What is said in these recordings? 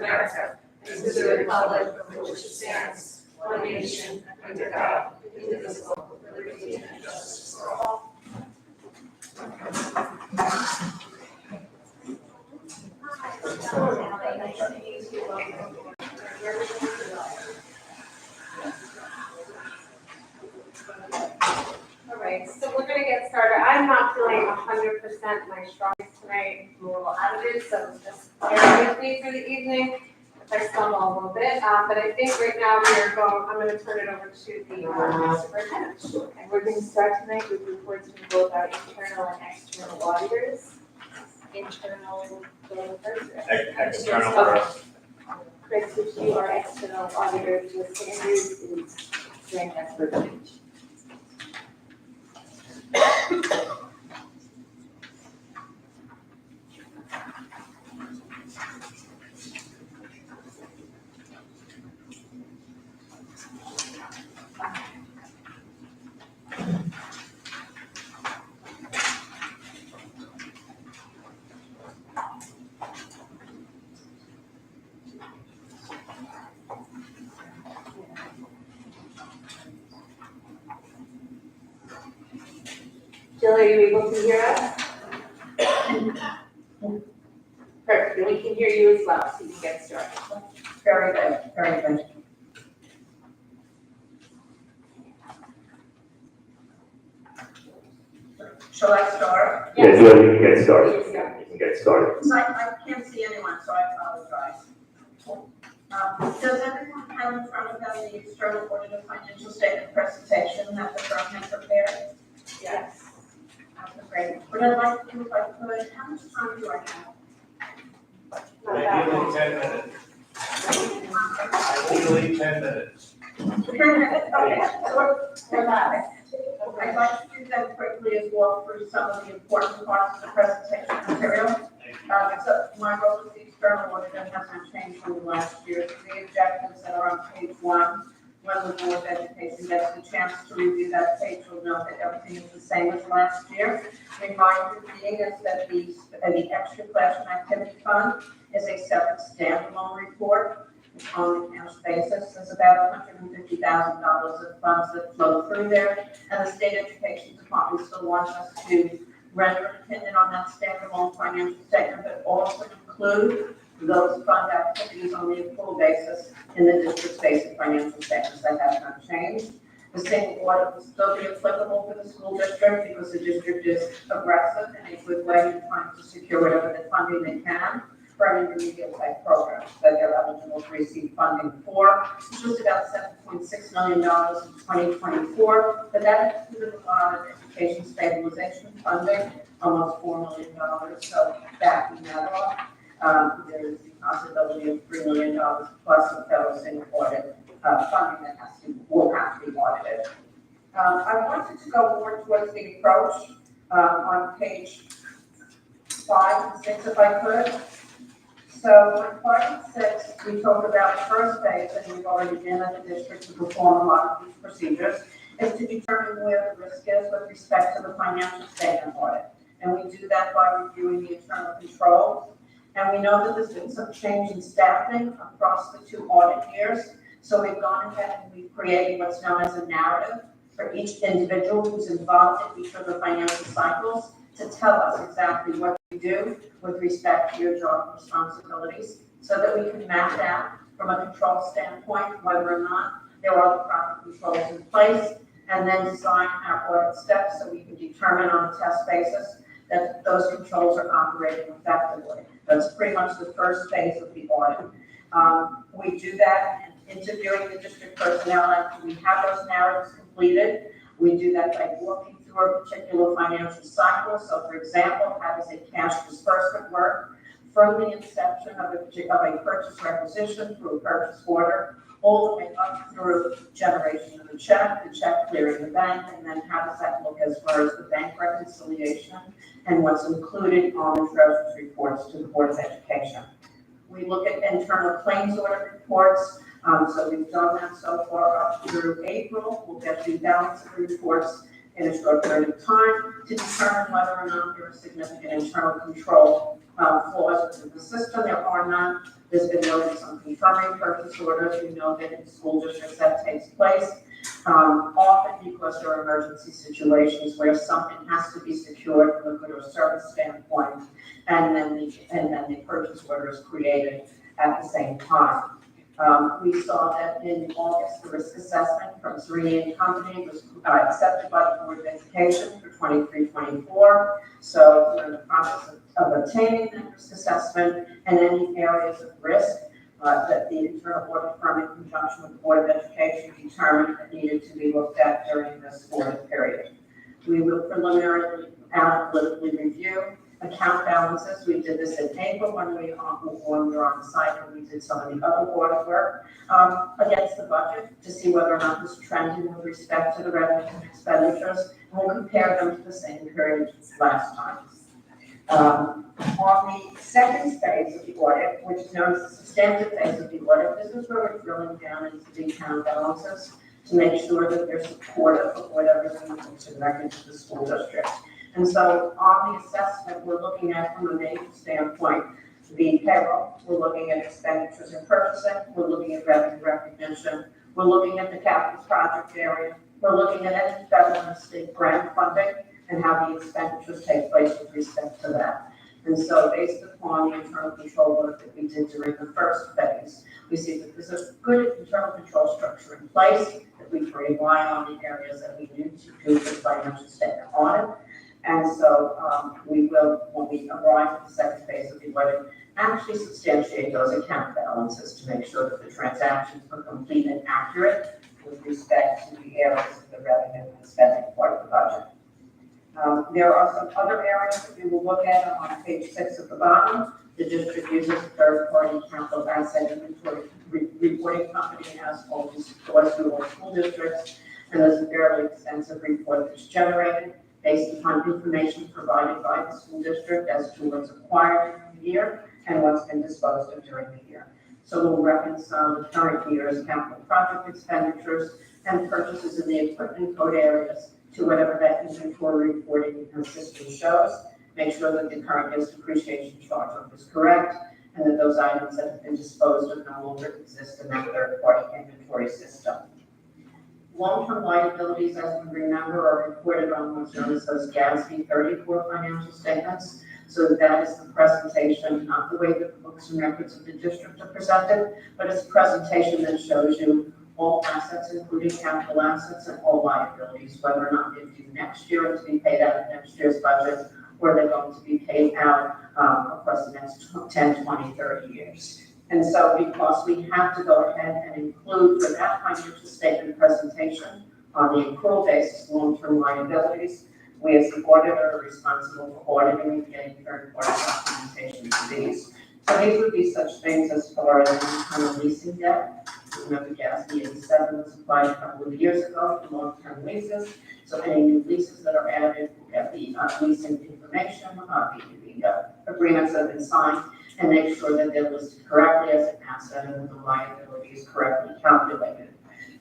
America, and to the republic for which it stands, one nation, under God, indivisible, with liberty and justice for all. All right, so we're going to get started. I'm not feeling 100% my strongest tonight. I'm a little out of it, so just bear with me for the evening if I stumble a little bit. But I think right now I'm going to turn it over to the superintendent. And we're going to start tonight with reports from both our internal and external auditors. Internal, going first. External first. Chris, which you are external auditor with standards, is doing that for change. Jill, are you able to hear us? Perfect, and we can hear you as well, so you can get started. Very good, very good. Shall I start? Yeah, Jill, you can get started. You can get started. Because I can't see anyone, so I apologize. Does everyone have in front of them the external auditor financial statement presentation that the firm has prepared? Yes. That's great. What I'd like to do, if I could, how much time do I have? Ideally 10 minutes. Ideally 10 minutes. Okay, so we're not. I'd like to do that quickly as walk through some of the important parts of the presentation material. So my role as the external auditor hasn't changed from last year. The objectives that are on page 1, when the Board of Education gets the chance to review that page, will note that everything is the same as last year. Reminder being is that the extra classroom activity fund is a separate standalone report on a cash basis. There's about $150,000 of funds that flow through there, and the State Education Department still wants us to render an opinion on that standalone financial statement, but also include those fund activities on the accrual basis in the district's basic financial statements. That has not changed. The same audit will still be applicable for the school district because the district is aggressive in a good way in trying to secure whatever the funding they can for an intermediate type program that they're eligible to receive funding for. It's just about $7.6 million in 2024, but that included a lot of education stabilization funding, almost $4 million. So backing that off, there's the possibility of $3 million plus of federal single audit funding that will have to be audited. I wanted to go more towards the approach on page 5 and 6, if I could. So on 5 and 6, we talk about the first phase, and we've already been at the district to perform a lot of these procedures, is to determine where the risk is with respect to the financial statement audit. And we do that by reviewing the internal controls. And we know that there's been some change in staffing across the 2 audit years. So we've gone ahead and we've created what's known as a narrative for each individual who's involved in each of the financial cycles to tell us exactly what you do with respect to your job responsibilities so that we can map out from a control standpoint whether or not there are the proper controls in place and then design our audit steps so we can determine on a test basis that those controls are operating effectively. That's pretty much the first phase of the audit. We do that in interviewing the district personnel after we have those narratives completed. We do that by walking through a particular financial cycle. So for example, how does a cash disbursement work from the inception of a purchase requisition through a purchase order, all the way up through generation of the check clearing the bank, and then how does that look as far as the bank reconciliation and what's included on the treasurer's reports to the Board of Education. We look at internal claims audit reports. So we've done that so far up through April. We'll get the balance of the reports in a short period of time to determine whether or not there is significant internal control flaws within the system. There are none. There's been noted some confirming purchase orders. We know that in school districts that takes place. Often because there are emergency situations where something has to be secured from a good or service standpoint, and then the purchase order is created at the same time. We saw that in August, the risk assessment from Sereni and Company was accepted by the Board of Education for 23-24. So we're in the process of obtaining that risk assessment, and any areas of risk that the internal audit firm in conjunction with the Board of Education determined that needed to be looked at during this audit period. We will preliminarily analytically review account balances. We did this in April when we were on site and we did some of the other audit work against the budget to see whether or not this trending with respect to the revenue and expenditures, and we'll compare them to the same period last time. On the second phase of the audit, which is known as the substantive phase of the audit, this is where we're drilling down into the account balances to make sure that they're supportive of whatever's in the books and records of the school district. And so on the assessment, we're looking at from a major standpoint, the payroll, we're looking at expenditures and purchasing, we're looking at revenue recognition, we're looking at the capital project area, we're looking at any federal and state grant funding and how the expenditures take place with respect to that. And so based upon the internal control work that we did during the first phase, we see that there's a good internal control structure in place, that we can rely on the areas that we need to do the financial statement audit. And so we will, when we arrive at the second phase of the audit, actually substantiate those account balances to make sure that the transactions are complete and accurate with respect to the areas of the revenue and spending part of the budget. There are some other areas that we will look at on page 6 at the bottom. The district uses a third-party capital asset inventory reporting company, as always does through all school districts, and there's a fairly extensive report that's generated based upon information provided by the school district as to what's acquired during the year and what's been disposed of during the year. So we'll reconcile the current year's capital project expenditures and purchases in the equipment code areas to whatever that inventory reporting system shows. Make sure that the current year's depreciation charge-off is correct and that those items that have been disposed of no longer exist in that third-party inventory system. Long-term liabilities, as we remember, are reported on what's known as those GASB 34 financial statements. So that is the presentation, not the way that the books and records of the district are presented, but it's a presentation that shows you all assets, including capital assets, and all liabilities, whether or not they're due next year and to be paid out of next year's budget, or they're going to be paid out across the next 10, 20, 30 years. And so because we have to go ahead and include for that financial statement presentation on the accrual basis long-term liabilities, we as the auditor are responsible for auditing and getting third-party documentation for these. So these would be such things as far as long-term leasing debt. Remember, GASB 87 was applied a couple of years ago for long-term leases. So any new leases that are added will get the leasing information, the agreements that have been signed, and make sure that they're listed correctly as an asset and that the liability is correctly calculated.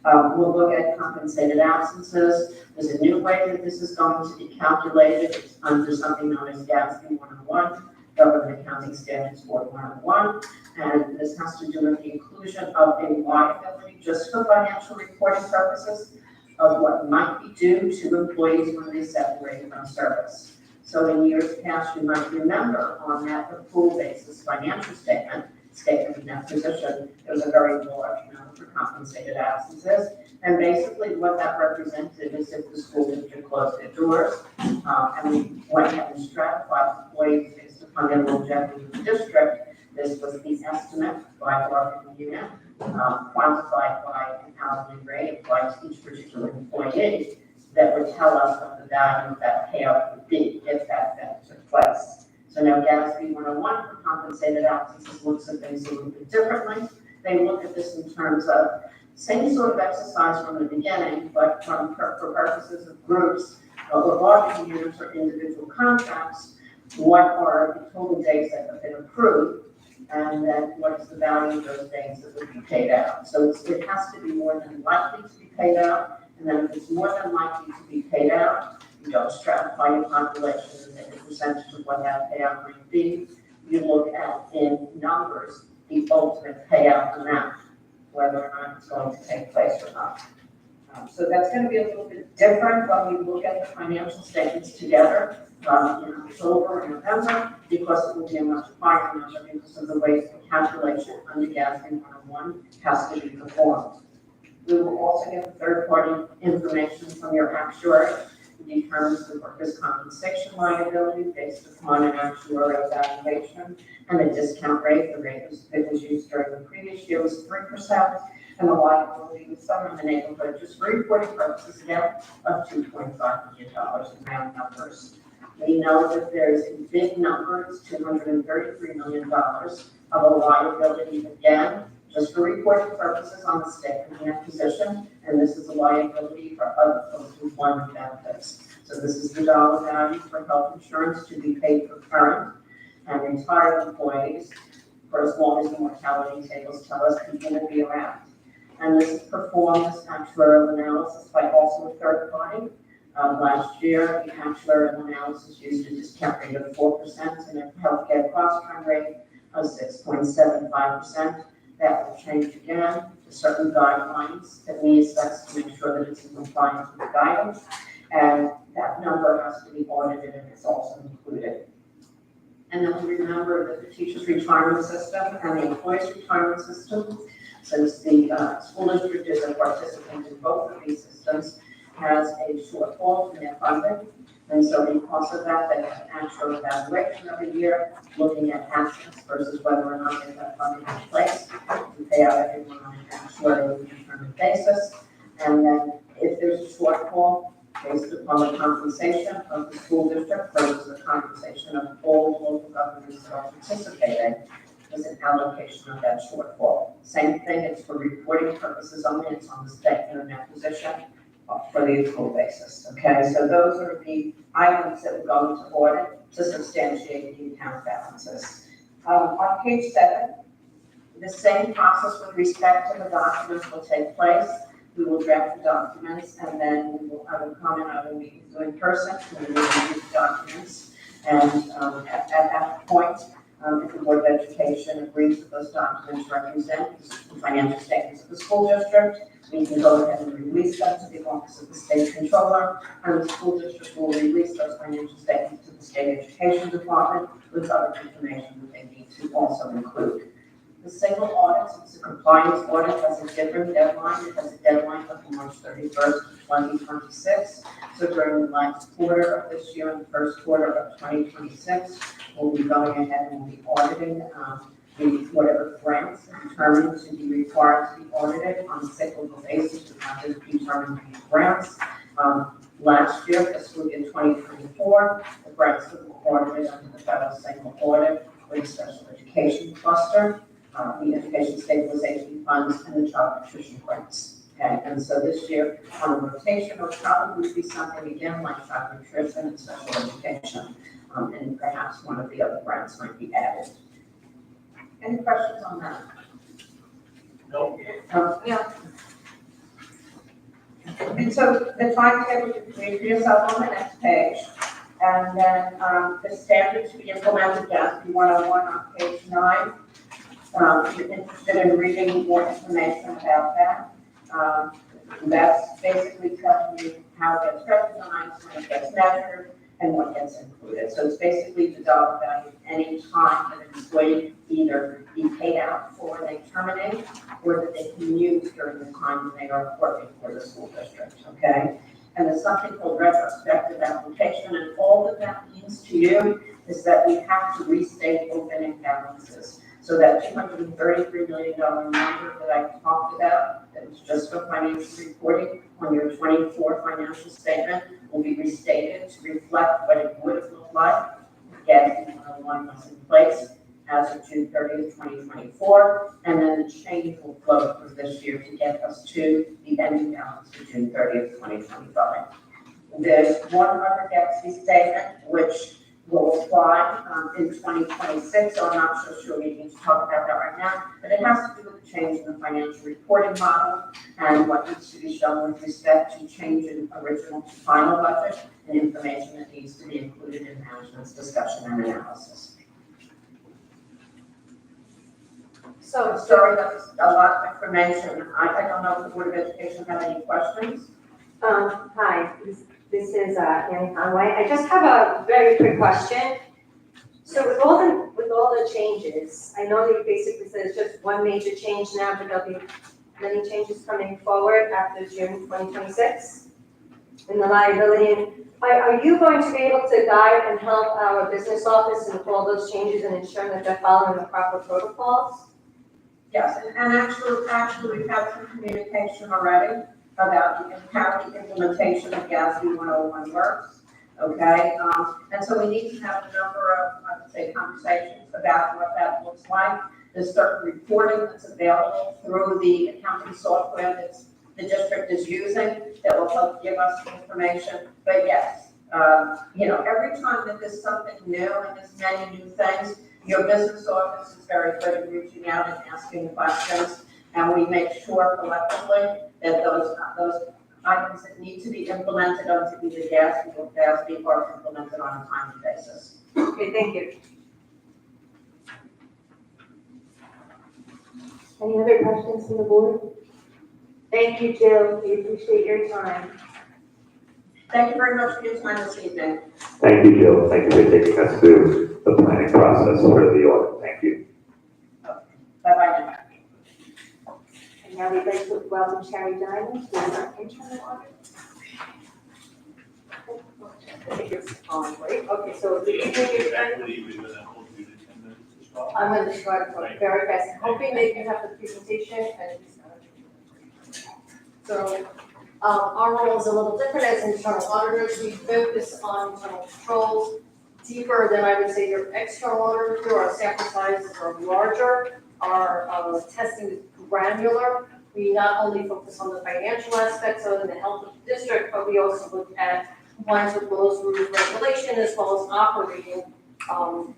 We'll look at compensated absences. There's a new way that this is going to be calculated. It's under something known as GASB 101, Government Accounting Standards Board 101, and this has to do with the inclusion of a liability just for financial reporting purposes of what might be due to employees when they separate from service. So in years past, you might remember on that accrual basis financial statement in that position, there was a very large number for compensated absences. And basically what that represented is if the school district closed their doors, and we went ahead and stratified employees based upon their longevity in the district, this was the estimate by bargaining unit, quantified by an hourly rate applied to each particular employee that would tell us what the value of that payout would be if that event took place. So now GASB 101 for compensated absences looks at things a little bit differently. They look at this in terms of same sort of exercise from the beginning, but for purposes of groups or bargaining units or individual contracts, what are the total days that have been approved, and then what is the value of those days that would be paid out. So it has to be more than likely to be paid out, and then if it's more than likely to be paid out, you don't stratify your population and make a percentage of what that payout might be. you look at in numbers, the ultimate payout amount, whether or not it's going to take place or not. So that's going to be a little bit different when we look at the financial statements together in October and November, because it will be a much higher number because of the way the calculation under GASB 101 has to be performed. We will also get third-party information from your actuary who determines the workers' compensation liability based upon an actuarial evaluation and the discount rate. The rate that was used during the previous year was 3%, and the liability was somewhere in the neighborhood, just for reporting purposes again, of $2.5 million in round numbers. We know that there's a big number, it's $233 million of a liability again, just for reporting purposes on the state and position, and this is a liability for other post-employment benefits. So this is the dollar value for health insurance to be paid for current and retired employees for as long as the mortality tables tell us people will be around. And this is performed as actuarial analysis by also a third party. Last year, the actuarial analysis used a discount rate of 4% and a healthcare cost trend rate of 6.75%. That will change again to certain guidelines that we assess to make sure that it's in compliance with the guidance. And that number has to be audited and it's also included. And then we remember that the teacher's retirement system and the employee's retirement system, since the school district is a participant in both of these systems, has a shortfall in their funding. And so because of that, they have an actual evaluation every year, looking at assets versus whether or not they have funding in place to pay out everyone on an actually determined basis. And then if there's a shortfall based upon the compensation of the school district versus the compensation of all local governments that are participating, there's an allocation of that shortfall. Same thing, it's for reporting purposes only, it's on the statement of net position for the accrual basis, okay? So those are the items that would go into audit to substantiate the account balances. On page 7, the same process with respect to the documents will take place. We will draft the documents and then we will have a comment on the meeting in person, and we will review the documents. And at that point, if the Board of Education agrees that those documents represent the financial statements of the school district, we can go ahead and release them to the Office of the State Controller, and the school district will release those financial statements to the State Education Department with other information that they need to also include. The single audit, since the compliance audit has a different deadline, it has a deadline of March 31st, 2026. So during the last quarter of this year and the first quarter of 2026, we'll be going ahead and we'll be auditing whatever grants are determined to be required to be audited on a cyclical basis. We have to determine these grants. Last year, fiscal year 2024, the grants that were audited under the federal single audit were the special education cluster, the education stabilization funds, and the child nutrition grants. Okay, and so this year, on a rotation, will probably be something again like child nutrition and special education, and perhaps one of the other grants might be added. Any questions on that? No. Yeah. And so the timetable you can read for yourself on the next page, and then the standards to be implemented, GASB 101 on page 9. If you're interested in reading more information about that, that's basically telling you how it gets recognized, when it gets measured, and what gets included. So it's basically the dollar value any time that an employee either be paid out for when they terminate or that they can use during the time when they are working for the school district, okay? And there's something called retrospective application, and all that means to you is that we have to restate opening balances. So that $233 million number that I talked about, that was just for financial reporting on your 24 financial statement, will be restated to reflect what it would have looked like if GASB 101 was in place as of June 30th, 2024, and then the change will flow through this year to get us to the ending balance of June 30th, 2025. There's one other GASB statement which will apply in 2026, so I'm not so sure we need to talk about that right now, but it has to do with the change in the financial reporting model and what needs to be shown with respect to change in original to final budget and information that needs to be included in management's discussion and analysis. So sorry, that's a lot of information. I don't know if the Board of Education have any questions. Hi, this is Annie Conway. I just have a very quick question. So with all the changes, I know that you basically said it's just one major change now, but there'll be many changes coming forward after June 2026 in the liability. Are you going to be able to guide and help our business office in all those changes and ensure that they're following the proper protocols? Yes, and actually, we've had some communication already about how the implementation of GASB 101 works, okay? And so we need to have a number of, I would say, conversations about what that looks like. There's certain reporting that's available through the accounting software that the district is using that will help give us information. But yes, every time that there's something new and there's many new things, your business office is very good at reaching out and asking questions, and we make sure collectively that those items that need to be implemented onto either GASB or FASB are implemented on a timely basis. Okay, thank you. Any other questions from the board? Thank you, Jill. We appreciate your time. Thank you very much for your time this evening. Thank you, Jill. Thank you for taking us through the planning process for the audit. Thank you. Bye-bye now. And now we'd like to welcome Sherry Diamond, who is our internal auditor. I think it's on, right? Okay, so if you continue, Equity, we're gonna hold you to 10 minutes as well. I'm going to try to talk very fast, hoping that you have the presentation and so, our role is a little different as internal auditors. We focus on internal controls deeper than I would say your external auditors do. Our sample sizes are larger. Our testing is granular. We not only focus on the financial aspects of the health of the district, but we also look at compliance with laws, rules, regulation, as well as operating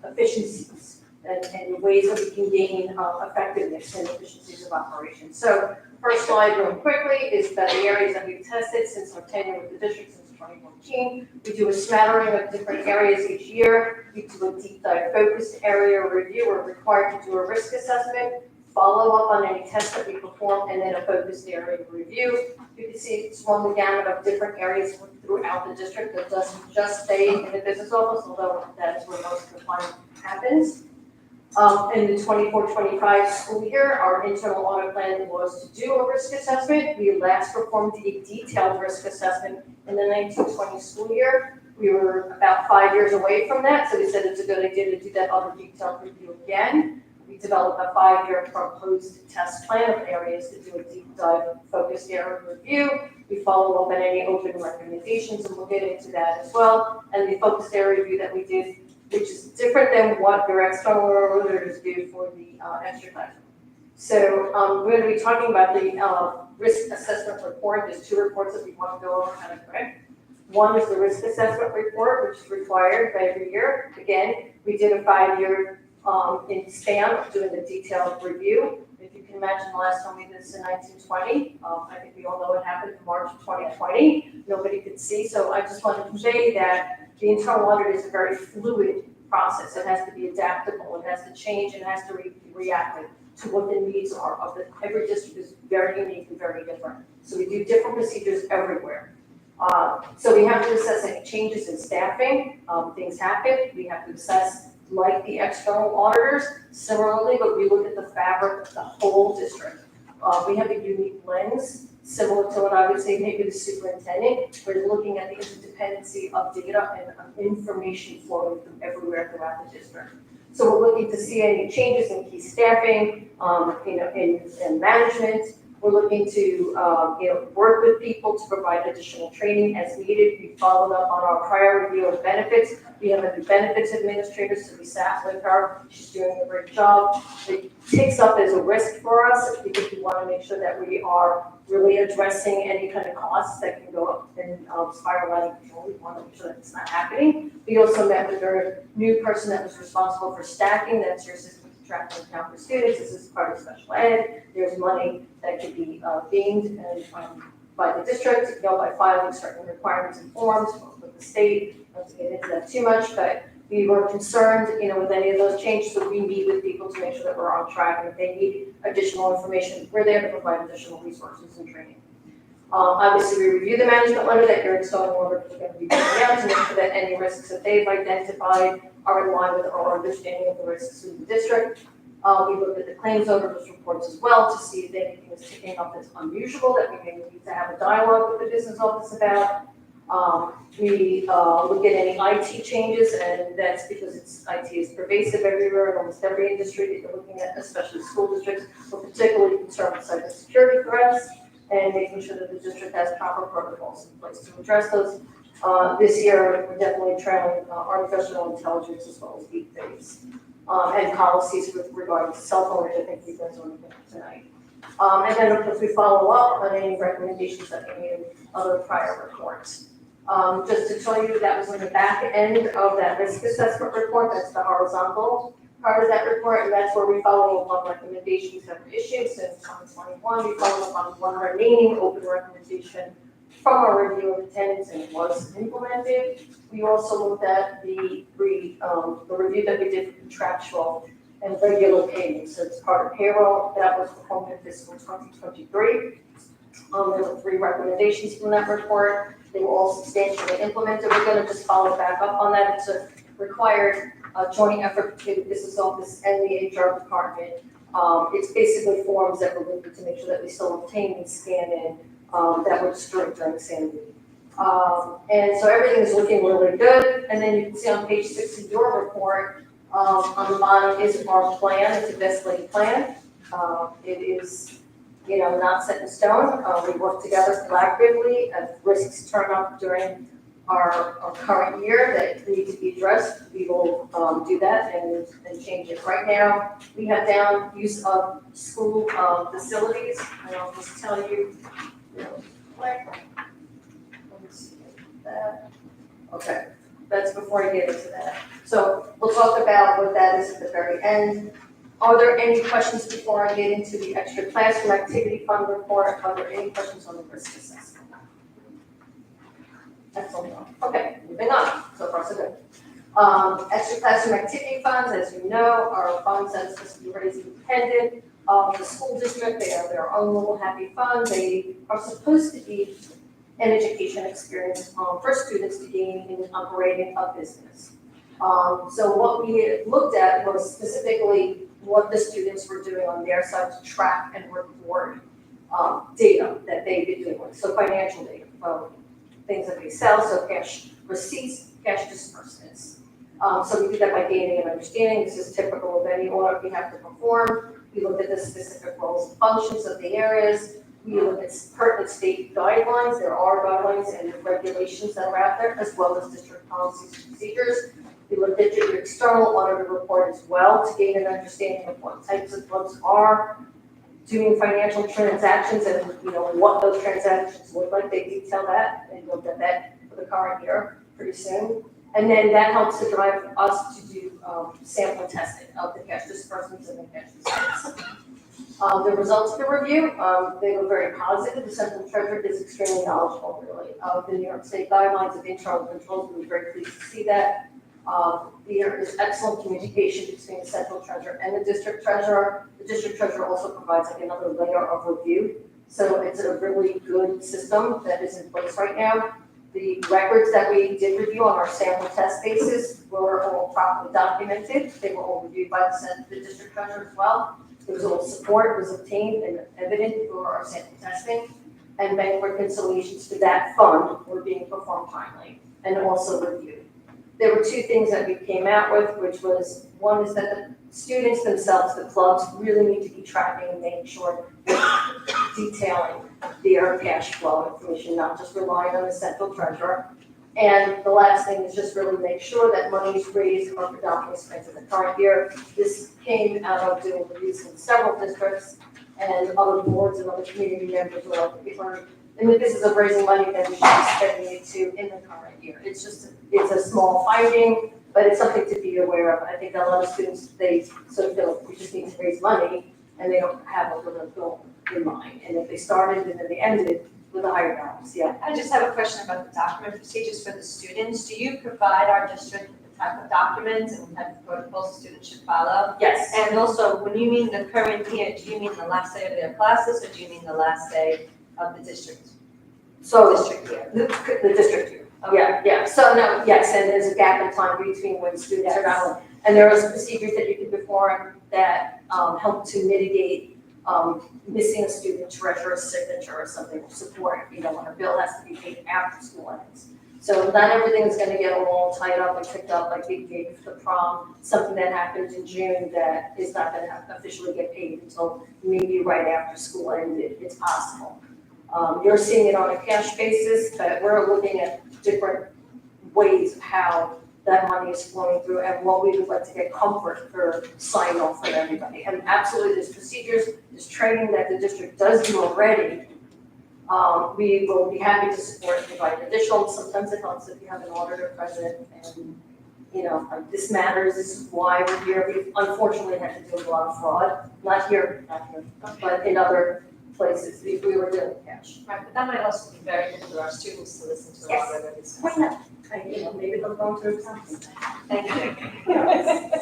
efficiencies and ways that we can gain effectiveness and efficiencies of operations. So first slide real quickly is about the areas that we've tested since our tenure with the district since 2014. We do a smattering of different areas each year. We do a deep dive focused area review. We're required to do a risk assessment, follow up on any tests that we perform, and then a focused area review. You can see it's run the gamut of different areas throughout the district that doesn't just stay in the business office, although that is where most of the planning happens. In the 24-25 school year, our internal audit plan was to do a risk assessment. We last performed a detailed risk assessment in the 19-20 school year. We were about 5 years away from that, so we said it's a good idea to do that other detailed review again. We developed a 5-year proposed test plan of areas to do a deep dive focused area review. We follow up on any open recommendations, and we'll get into that as well. And the focused area review that we did, which is different than what your external auditors do for the extra classroom. So we're going to be talking about the risk assessment report. There's 2 reports that we want to go over kind of quick. One is the risk assessment report, which is required by every year. Again, we did a 5-year in span of doing a detailed review. If you can imagine the last time we did this in 1920, I think we all know what happened in March of 2020. Nobody could see, so I just wanted to say that the internal audit is a very fluid process. It has to be adaptable, it has to change, and it has to react to what the needs are of the, every district is very unique and very different. So we do different procedures everywhere. So we have to assess any changes in staffing, things happen, we have to assess like the external auditors similarly, but we look at the fabric of the whole district. We have a unique lens, similar to what I would say maybe the superintendent, we're looking at the interdependency of data and information flowing from everywhere throughout the district. So we're looking to see any changes in key staffing, in management. We're looking to, work with people to provide additional training as needed. We followed up on our prior review of benefits. We have a new benefits administrator, so we sat with her. She's doing a great job. It takes up as a risk for us because we want to make sure that we are really addressing any kind of costs that can go up and spiral out of control. We want to make sure that it's not happening. We also met with our new person that was responsible for stacking. That's your assistant tracking account for students. This is part of special ed. There's money that could be gained by the district, by filing certain requirements and forms with the state. Not to get into that too much, but We were concerned, with any of those changes, so we meet with people to make sure that we're on track, and if they need additional information, we're there to provide additional resources and training. Obviously, we review the management letter that your installing order is going to be putting out to make sure that any risks that they've identified are in line with our understanding of the risks in the district. We looked at the claims auditors reports as well to see if anything is ticking up that's unusual that we may need to have a dialogue with the business office about. We look at any IT changes, and that's because IT is pervasive everywhere in almost every industry that you're looking at, especially school districts. We're particularly concerned with cybersecurity threats and making sure that the district has proper protocols in place to address those. This year, we're definitely trailing artificial intelligence as well as deep fakes, and policies with regard to cell phone, which I think you guys are looking at tonight. And then, of course, we follow up on any recommendations that we made in other prior reports. Just to tell you, that was on the back end of that risk assessment report. That's the horizontal part of that report, and that's where we follow up on recommendations that were issued since 2021. We follow up on one remaining open recommendation from our review of attendance, and it was implemented. We also looked at the review that we did for contractual and regular payments. So it's part of payroll that was performed in fiscal 2023. There were 3 recommendations from that report. They were all substantially implemented. We're going to just follow back up on that. It's a required joint effort between the business office and the HR department. It's basically forms that we're looking to make sure that we still obtain and scan in that were destroyed during Sandy. And so everything is looking really good. And then you can see on page 6 of your report, on the bottom is our plan. It's a best laid plan. It is, not set in stone. We work together collaboratively. As risks turn up during our current year that need to be addressed, we will do that and change it. Right now, we have down use of school facilities, and I'll just tell you real quick. Let me see that. Okay, that's before I get into that. So we'll talk about what that is at the very end. Are there any questions before I get into the extra classroom activity fund report? Are there any questions on the risk assessment? Excellent. Okay, moving on. So far, so good. Extra classroom activity funds, as you know, are funds that are supposed to be raised independent of the school district. They are their own little happy fund. They are supposed to be an education experience for students to gain in operating a business. So what we looked at was specifically what the students were doing on their side to track and report data that they've been doing. So financial data, things that they sell, so cash receipts, cash disbursements. So we did that by gaining an understanding. This is typical of any audit we have to perform. We looked at the specific roles and functions of the areas. We looked at pertinent state guidelines. There are guidelines and regulations that are out there, as well as district policies and procedures. We looked at your external auditor report as well to gain an understanding of what types of folks are doing financial transactions and what those transactions look like. They detail that, and looked at that for the current year pretty soon. And then that helps to drive us to do sample testing of the cash disbursements and the cash receipts. The results of the review, they were very positive. The central treasurer is extremely knowledgeable, really, of the New York State guidelines of internal controls. We were very pleased to see that. There is excellent communication between the central treasurer and the district treasurer. The district treasurer also provides another layer of review. So it's a really good system that is in place right now. The records that we did review on our sample test basis were all properly documented. They were all reviewed by the district treasurer as well. There was all support was obtained and evident for our sample testing, and bank reconciliations to that fund were being performed timely and also reviewed. There were 2 things that we came out with, which was, one is that the students themselves, the clubs, really need to be tracking and making sure detailing their cash flow information, not just relying on the central treasurer. And the last thing is just really make sure that monies raised are predominantly spent in the current year. This came out of doing reviews in several districts, and other boards and other community members were like, if we're in the business of raising money, then we should be spending it too in the current year. It's a small finding, but it's something to be aware of. I think a lot of students, they sort of feel like we just need to raise money, and they don't have a little goal in mind. And if they started and then they ended with a higher balance, yeah. I just have a question about the document procedures for the students. Do you provide our district with the type of document and type of protocols students should follow. Yes, And also, when you mean the current year, do you mean the last day of their classes, or do you mean the last day of the district? so District year? the district year. Yeah, so no, yes, and there's a gap in time between when students are not, and there are procedures that you can perform that help to mitigate missing a student, treasurer's signature or something, support, when a bill has to be paid after school ends. So not everything is gonna get all tied up and picked up like we gave the prom, something that happened in June that is not gonna officially get paid until maybe right after school ended, it's possible. You're seeing it on a cash basis, but we're looking at different ways of how that money is flowing through and what we would like to get comfort for sign off from everybody. And absolutely, there's procedures, there's training that the district does do already. We will be happy to support and provide additional, sometimes it helps if you have an auditor present and, this matters, this is why we're here. We've unfortunately had to do a lot of fraud, not here, but in other places, if we were doing cash. Right, but that might also be very good for our students to listen to a lot of our discussions. Why not? Maybe they'll go through something. Thank you.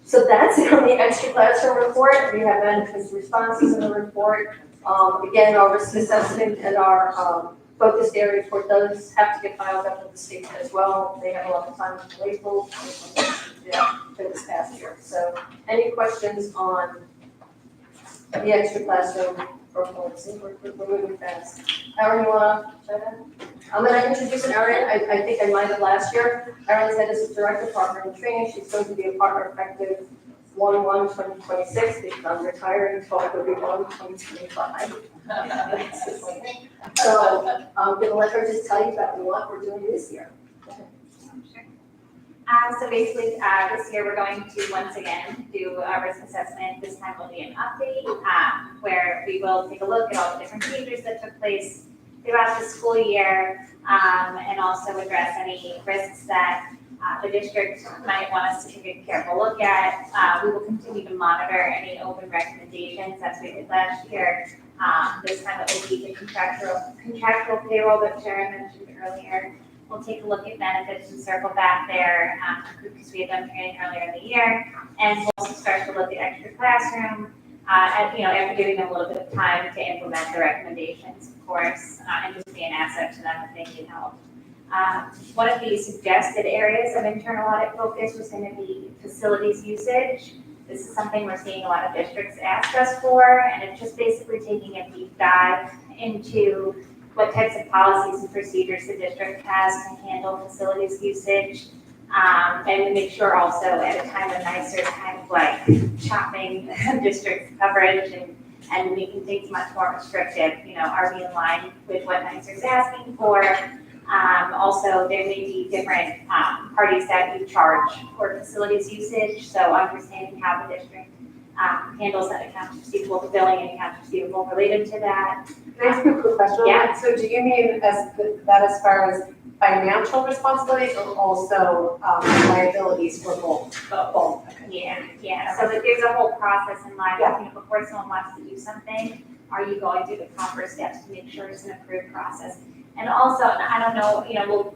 So that's it on the extra classroom report. We have management's responses in the report. Again, our risk assessment and our focused area report does have to get filed up with the state as well. They have a lot of time to wait for this past year. So any questions on the extra classroom reports? We're moving fast. Aaron, you wanna chime in? I'm gonna introduce Erin. I think I might have last year. Erin's head is director of partner in training. She's going to be a partner effective 1/1/2026 because I'm retiring 12/31/2025. So I'm gonna let her just tell you about what we're doing this year. So basically, this year we're going to once again do a risk assessment. This time will be an update, where we will take a look at all the different changes that took place throughout the school year, and also address any risks that the district might want us to take a careful look at. We will continue to monitor any open recommendations as we did last year. This time it will be the contractual payroll that Sharon mentioned earlier. We'll take a look at benefits and circle back there, because we had done training earlier in the year. And we'll also start to look at extra classroom, after giving them a little bit of time to implement the recommendations, of course, and just be an asset to them if they need help. One of the suggested areas of internal audit focus was going to be facilities usage. This is something we're seeing a lot of districts ask us for, and it's just basically taking a deep dive into what types of policies and procedures the district has to handle facilities usage. And we make sure also at a time when NYSERD kind of like chopping district coverage and making things much more restrictive, are we in line with what NYSERD's asking for? Also, there may be different parties that you charge for facilities usage, so understanding how the district handles that accounts receivable, the billing and accounts receivable related to that. Can I ask you a quick question? Yeah. So do you mean as far as financial responsibilities or also liabilities for both? Both. Yeah, so that there's a whole process in mind, before someone wants to do something, are you going through the proper steps to make sure it's an approved process? And also, I don't know,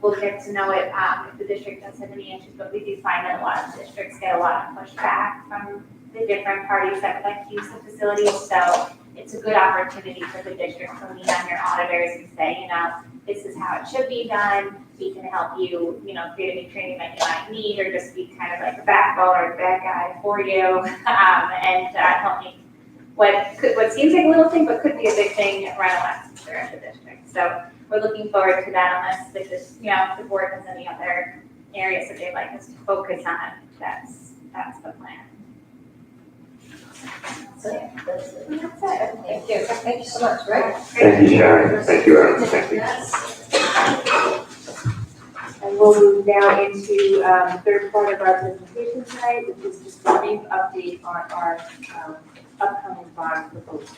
we'll get to know it if the district does have any issues, but we do find that a lot of districts get a lot of pushback from the different parties that would like to use the facilities. So it's a good opportunity for the district to lean on your auditors and say, this is how it should be done. We can help you, create any training that you might need, or just be kind of like a backbone or a bad guy for you, and help you what seems like a little thing, but could be a big thing run a licensure at the district. So we're looking forward to that, unless if the board has any other areas that they'd like us to focus on. That's the plan. So that's it. That's it. Thank you. Thank you so much, right? Thank you, Sharon. Thank you, Aaron. Thank you. And we'll move now into the third part of our presentation tonight, which is just a brief update on our upcoming bond proposal.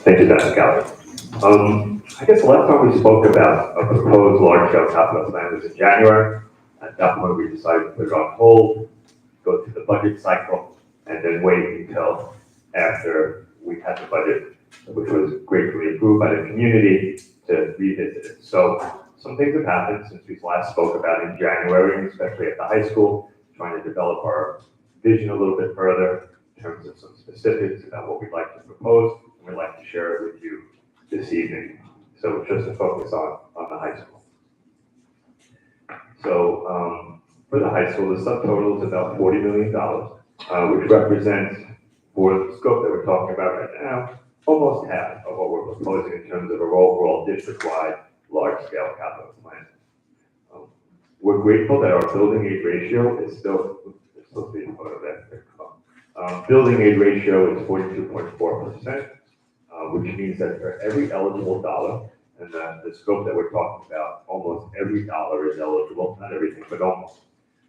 Thank you, Dr. Kelly. I guess the last time we spoke about a proposed large-scale capital plan was in January. At that point, we decided to put it on hold, go through the budget cycle, and then wait until after we had the budget, which was gratefully approved by the community, to revisit it. So some things have happened since we last spoke about in January, especially at the high school, trying to develop our vision a little bit further in terms of some specifics about what we'd like to propose, and we'd like to share it with you this evening. So just to focus on the high school. So for the high school, the subtotal is about $40 million, which represents, for the scope that we're talking about right now, almost half of what we're proposing in terms of our overall district-wide large-scale capital plan. We're grateful that our building aid ratio is still being part of that. Building aid ratio is 42.4%, which means that for every eligible dollar, and the scope that we're talking about, almost every dollar is eligible, not everything, but almost,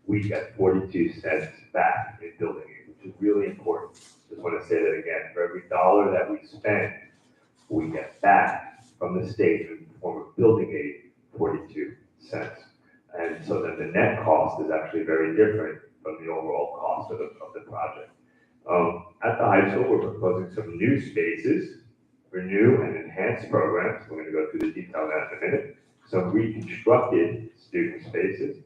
we get 42 cents back in building aid, which is really important. Just want to say that again, for every dollar that we spend, we get back from the state in the form of building aid, 42 cents. And so then the net cost is actually very different from the overall cost of the project. At the high school, we're proposing some new spaces for new and enhanced programs. We're going to go through the detail of that in a minute. Some reconstructed student spaces,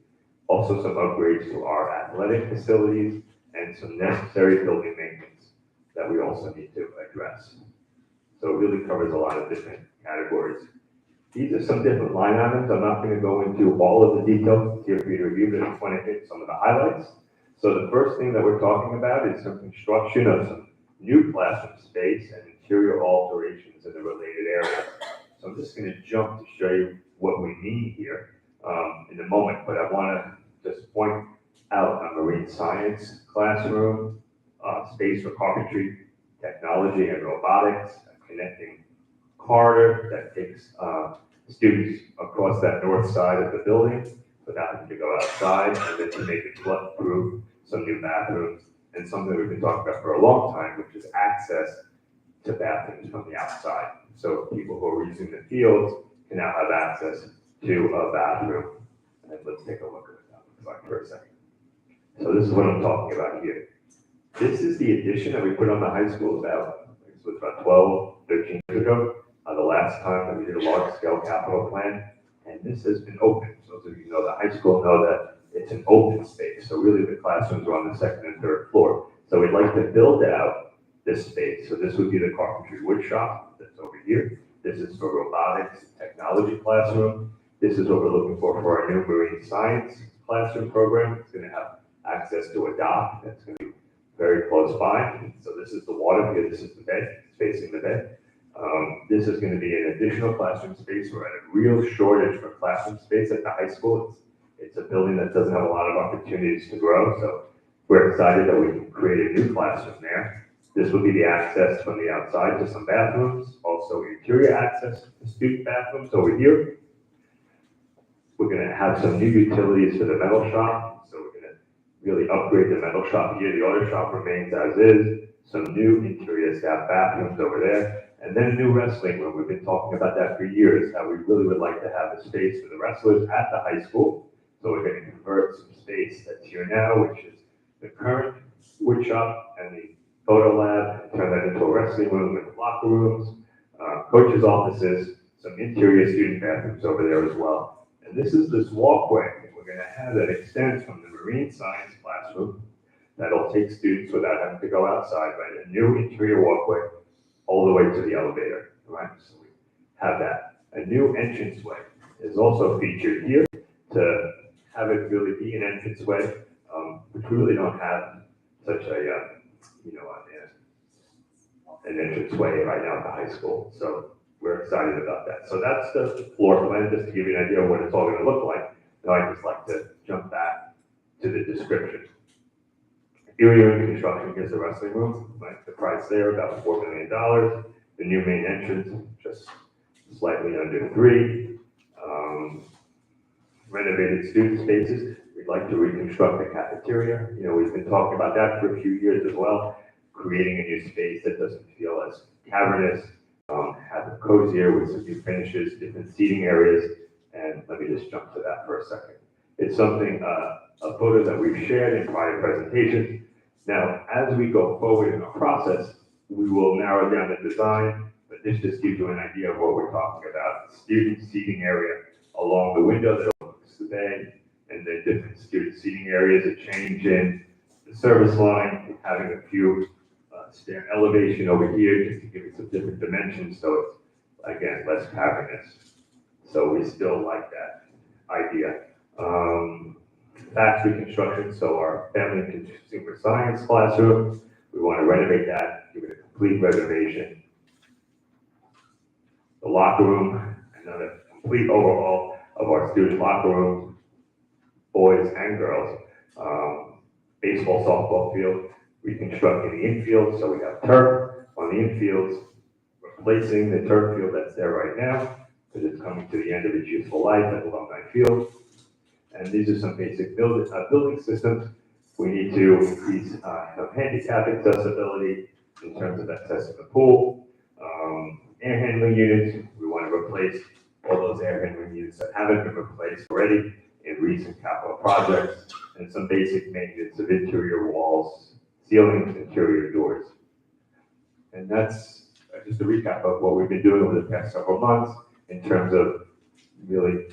also some upgrades to our athletic facilities, and some necessary building maintenance that we also need to address. So it really covers a lot of different categories. These are some different line items. I'm not going to go into all of the details here for you to review, but I just want to hit some of the highlights. So the first thing that we're talking about is some construction of some new classroom space and interior alterations in the related areas. So I'm just going to jump to show you what we mean here in a moment, but I want to just point out a marine science classroom, space for carpentry, technology and robotics, a connecting corridor that takes students across that north side of the building without having to go outside, and then to make it flood-proof, some new bathrooms, and something we've been talking about for a long time, which is access to bathrooms from the outside. So people who are using the fields can now have access to a bathroom. And let's take a look at what that looks like for a second. So this is what I'm talking about here. This is the addition that we put on the high school about 12, 13 years ago, the last time that we did a large-scale capital plan, and this has been open. So those of you who know the high school know that it's an open space. So really the classrooms are on the second and third floor. So we'd like to build out this space. So this would be the carpentry wood shop that's over here. This is for robotics technology classroom. This is what we're looking for our new marine science classroom program. It's going to have access to a dock that's going to be very close by. So this is the water here. This is the bed, it's facing the bed. This is going to be an additional classroom space. We're at a real shortage for classroom space at the high school. It's a building that doesn't have a lot of opportunities to grow. So we're excited that we can create a new classroom there. This will be the access from the outside to some bathrooms, also interior access to student bathrooms over here. We're going to have some new utilities for the metal shop. So we're going to really upgrade the metal shop here. The auto shop remains as is. Some new interior staff bathrooms over there. And then a new wrestling room. We've been talking about that for years, how we really would like to have a space for the wrestlers at the high school. So we're going to convert some space that's here now, which is the current wood shop and the photo lab, and turn that into a wrestling room with locker rooms, coaches' offices, some interior student bathrooms over there as well. And this is this walkway that we're going to have that extends from the marine science classroom that'll take students without having to go outside, right? A new interior walkway all the way to the elevator, right? So we have that. A new entranceway is also featured here to have it really be an entranceway, which we really don't have such a, an entranceway right now at the high school. So we're excited about that. So that's the floor plan, just to give you an idea of what it's all going to look like. Now I'd just like to jump back to the description. Area under construction is the wrestling room, right? The price there about $4 million. The new main entrance, just slightly under $3 million. Renovated student spaces. We'd like to reconstruct the cafeteria. We've been talking about that for a few years as well. Creating a new space that doesn't feel as cavernous, have it cozier with some new finishes, different seating areas. And let me just jump to that for a second. It's something, a photo that we've shared in prior presentations. Now, as we go forward in our process, we will narrow down the design, but this just gives you an idea of what we're talking about. Student seating area along the window that overlooks the bay, and then different student seating areas, a change in the service line, having a few stair elevation over here just to give it some different dimensions, so it's, again, less cavernous. So we still like that idea. Factory construction, so our family and consumer science classroom, we want to renovate that, give it a complete renovation. The locker room, another complete overhaul of our student locker room, boys and girls. Baseball, softball field, reconstructing the infield, so we have turf on the infields, replacing the turf field that's there right now, because it's coming to the end of its useful life at Alumni Field. And these are some basic building systems. We need to increase handicap accessibility in terms of accessing the pool. Air handling units, we want to replace all those air handling units that haven't been replaced already in recent capital projects, and some basic maintenance of interior walls, ceilings, interior doors. And that's just a recap of what we've been doing over the past several months in terms of really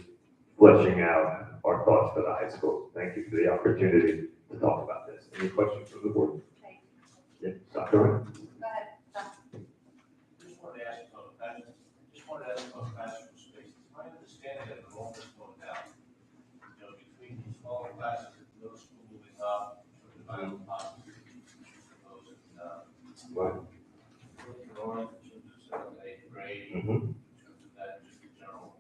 fleshing out our thoughts for the high school. Thank you for the opportunity to talk about this. Any questions from the board? Yeah, Dr. Ryan? Just wanted to ask about classroom space. My understanding that the enrollment's going down, between these smaller classes, middle school moving up, sort of dividing possibly those in, Right. Lauren, in terms of seventh, eighth grade, Mm-hmm. in terms of that, just the general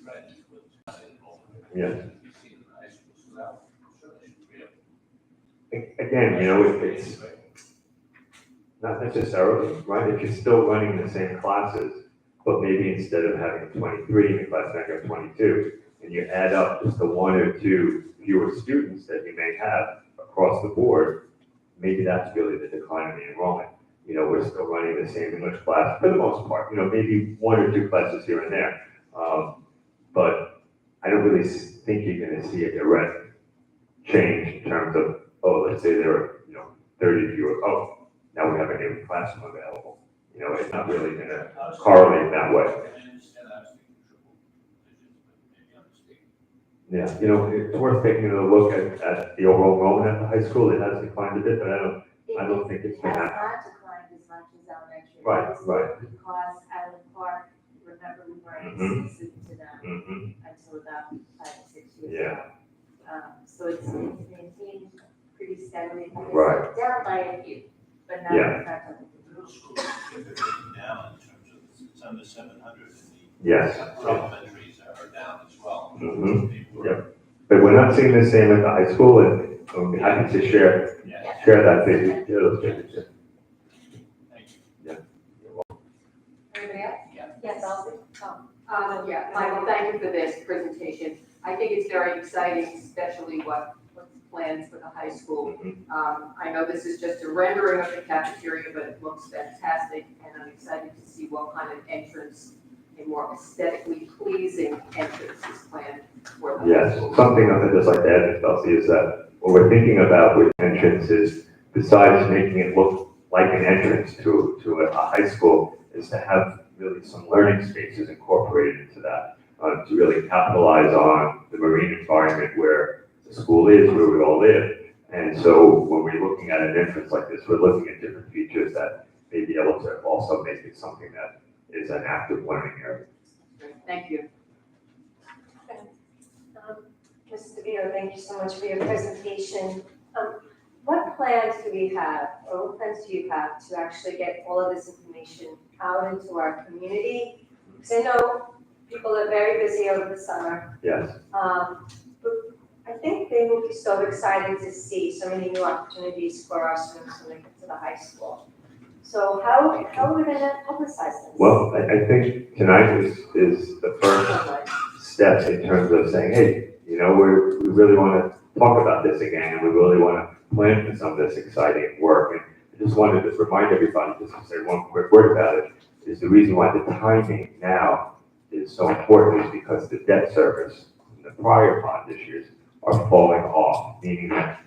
trend with enrollment. Yes. We see in the high school, so that certainly should be Again, it's not necessarily, right? If you're still running the same classes, but maybe instead of having 23 in the class, now you have 22, and you add up just the one or two fewer students that you may have across the board, maybe that's really the decline in the enrollment. We're still running the same English class for the most part, maybe one or two classes here and there. But I don't really think you're going to see a direct change in terms of, let's say there are, 30 fewer, now we have a new classroom available. It's not really going to correlate that way. I understand I was thinking triple digits, but maybe I'm mistaken. Yeah, it's worth taking a look at the overall enrollment at the high school. It has declined a bit, but I don't think it's been It has that. not declined as much as elementary. Right, This is right. Because Island Park, remember, we weren't Mhm. exclusive to them Mm-hmm. until about 5 or 6 years Yeah. ago. So it's maintained pretty steadily. It's Right. Down by a few, but not Yeah. in fact on the. Middle school is significantly down in terms of, it's under 700, and Yes. the elementaries are down as well. Mhm. They were- Yep. But we're not seeing the same at the high school, and I'm happy to share Yeah, that figure, those figures. thank you. Anybody else? Yeah. Yes, Elsie? Yeah, Michael, thank you for this presentation. I think it's very exciting, especially what's planned for the high school. I know this is just a rendering of the cafeteria, but it looks fantastic, and I'm excited to see what kind of entrance, a more aesthetically pleasing entrance is planned for the high Yes, school. something I'd just like to add, Ms. Belsey, is that what we're thinking about with entrance is, besides making it look like an entrance to a high school, is to have really some learning spaces incorporated into that, to really capitalize on the marine environment where the school is, where we all live. And so when we're looking at an entrance like this, we're looking at different features that may be able to also make it something that is an active learning area. Thank you. Mrs. DeVito, thank you so much for your presentation. What plans do we have, or what plans do you have to actually get all of this information out into our community? Because I know people are very busy over the summer. Yes. But I think they will be so excited to see so many new opportunities for our students when they get to the high school. So how are we gonna publicize this? Well, I think tonight is the first step in terms of saying, hey, we really want to talk about this again, and we really want to plan for some of this exciting work. And I just wanted to remind everybody, just to say one quick word about it, is the reason why the timing now is so important is because the debt service, the the prior bond issues are falling off, meaning that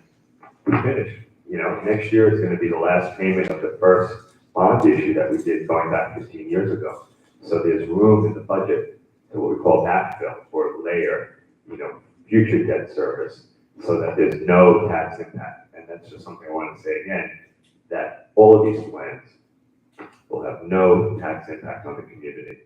we finished. You know, next year is gonna be the last payment of the first bond issue that we did going back 15 years ago. So there's room in the budget to what we call backfill or layer, you know, future debt service, so that there's no tax impact. And that's just something I want to say again, that all of these plans will have no tax impact on the community,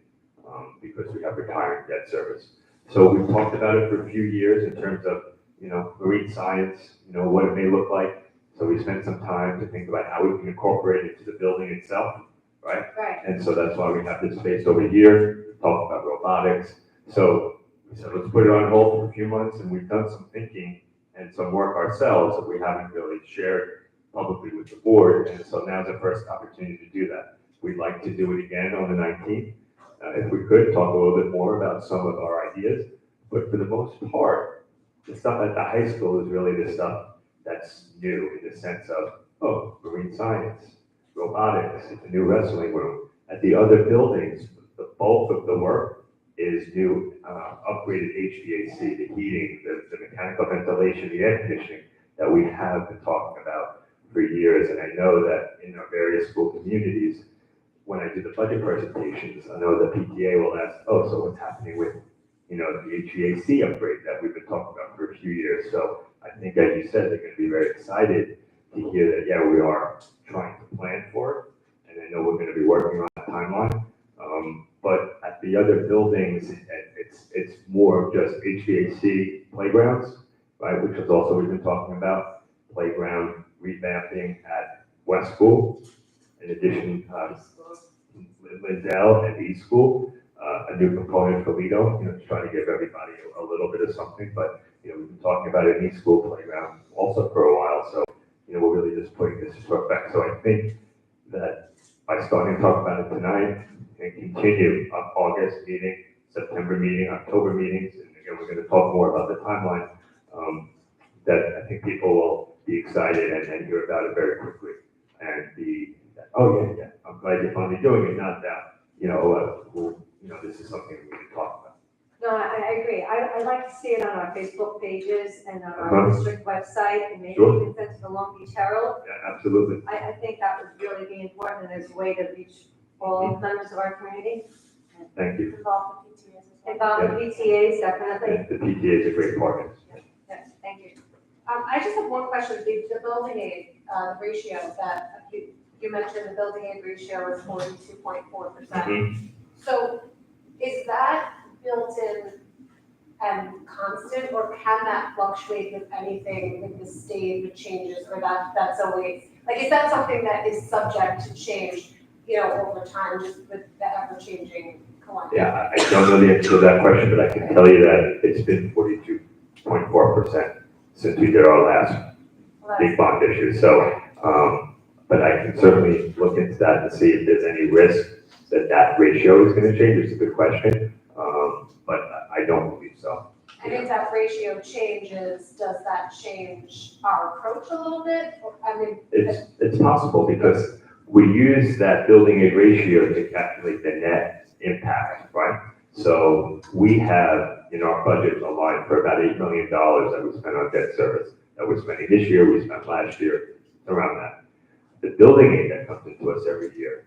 because we have retiring debt service. So we've talked about it for a few years in terms of, you know, marine science, you know, what it may look like. So we spent some time to think about how we can incorporate it into the building itself, right? Right. And so that's why we have this space over here, talk about robotics. So we said, let's put it on hold for a few months, and we've done some thinking and some work ourselves that we haven't really shared publicly with the board. And so now's the first opportunity to do that. We'd like to do it again on the 19th. If we could, talk a little bit more about some of our ideas. But for the most part, the stuff at the high school is really the stuff that's new in the sense of, oh, marine science, robotics, a new wrestling room. At the other buildings, the bulk of the work is new upgraded HVAC, the heating, the mechanical ventilation, the air conditioning that we have been talking about for years. And I know that in our various school communities, when I do the budget presentations, I know the PTA will ask, oh, so what's happening with, you know, the HVAC upgrade that we've been talking about for a few years. So I think, as you said, they're going to be very excited to hear that, yeah, we are trying to plan for it. And I know we're going to be working on a timeline. But at the other buildings, it's more of just HVAC playgrounds, right? Which is also we've been talking about, playground revamping at West School. In addition, Lindell and East School, a new component for Lido, you know, trying to give everybody a little bit of something. But, you know, we've been talking about an East School playground also for a while. So, you know, we're really just putting this into effect. So I think that by starting to talk about it tonight and continue on August meeting, September meeting, October meetings, and again, we're going to talk more about the timeline, that I think people will be excited and hear about it very quickly and be, oh yeah, I'm glad you're finally doing it, not that, you know, this is something we can talk about. No, I agree. I'd like to see it on our Facebook pages and on our district website, and maybe Sure. even send to the Long Beach Herald. Yeah, absolutely. I think that would really be important as a way to reach all members of our community. Thank you. Involve the PTAs as well. Involve the PTAs, definitely. The PTA is a great partner. Yes, thank you. I just have one question, the building aid, ratio that you mentioned, the building aid ratio is 42.4%. Mhm. So is that built in and constant, or can that fluctuate with anything with the state, with changes, or that's always, like, is that something that is subject to change, you know, over time, just with the ever-changing climate? Yeah, I don't know the answer to that question, but I can tell you that it's been 42.4% since we did our last big bond issue. So, but I can certainly look into that and see if there's any risk that ratio is going to change. It's a good question, but I don't believe so. And if that ratio changes, does that change our approach a little bit? Or, I mean, It's possible because we use that building aid ratio to calculate the net impact, right? So we have in our budget a line for about $8 million that we spent on debt service that we're spending this year, we spent last year, around that. The building aid that comes into us every year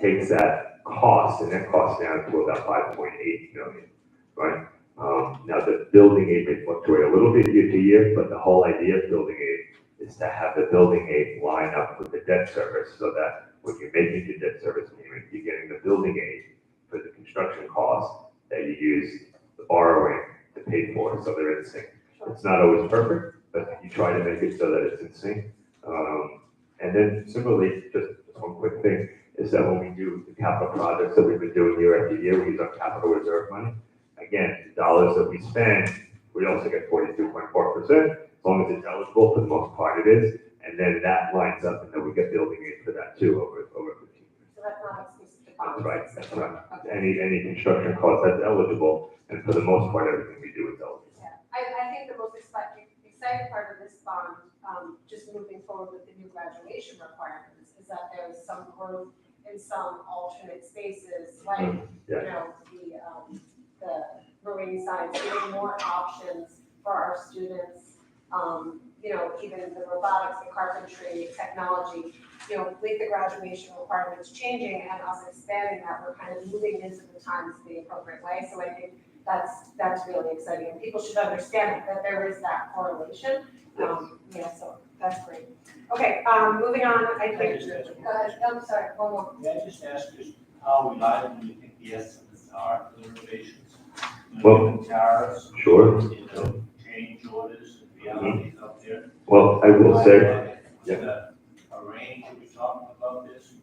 takes that cost and that cost down to about 5.8 million, right? Now the building aid may fluctuate a little bit year to year, but the whole idea of building aid is to have the building aid line up with the debt service so that when you're making your debt service payment, you're getting the building aid for the construction costs that you use the borrowing to pay for, so they're in sync. It's not always perfect, but you try to make it so that it's in sync. And then similarly, just one quick thing, is that when we do the capital projects that we've been doing year after year, we use our capital reserve money. Again, the dollars that we spend, we also get 42.4%, as long as it's eligible, for the most part it is. And then that lines up, and then we get building aid for that too, over 15 years. so that's not exclusive to That's bonds. right, that's right. Any construction cost that's eligible, and for the most part, everything we do is eligible. Yeah, I think the most exciting part of this bond, just moving forward with the new graduation requirements, is that there's some growth in some alternate spaces, like, you Yeah. know, the marine science, giving more options for our students. Even the robotics, the carpentry, technology, with the graduation requirements changing and us expanding that, we're kind of moving into the times the appropriate way. So I think that's really exciting. And people should understand that there is that correlation. So that's great. Okay, moving on, I think. Go ahead, I'm sorry, one more. May I just ask you, how reliable do you think the estimates are for the renovations? Well, Tariffs, Sure. change orders, and realities up there? Well, I will say, A range, are we talking about this?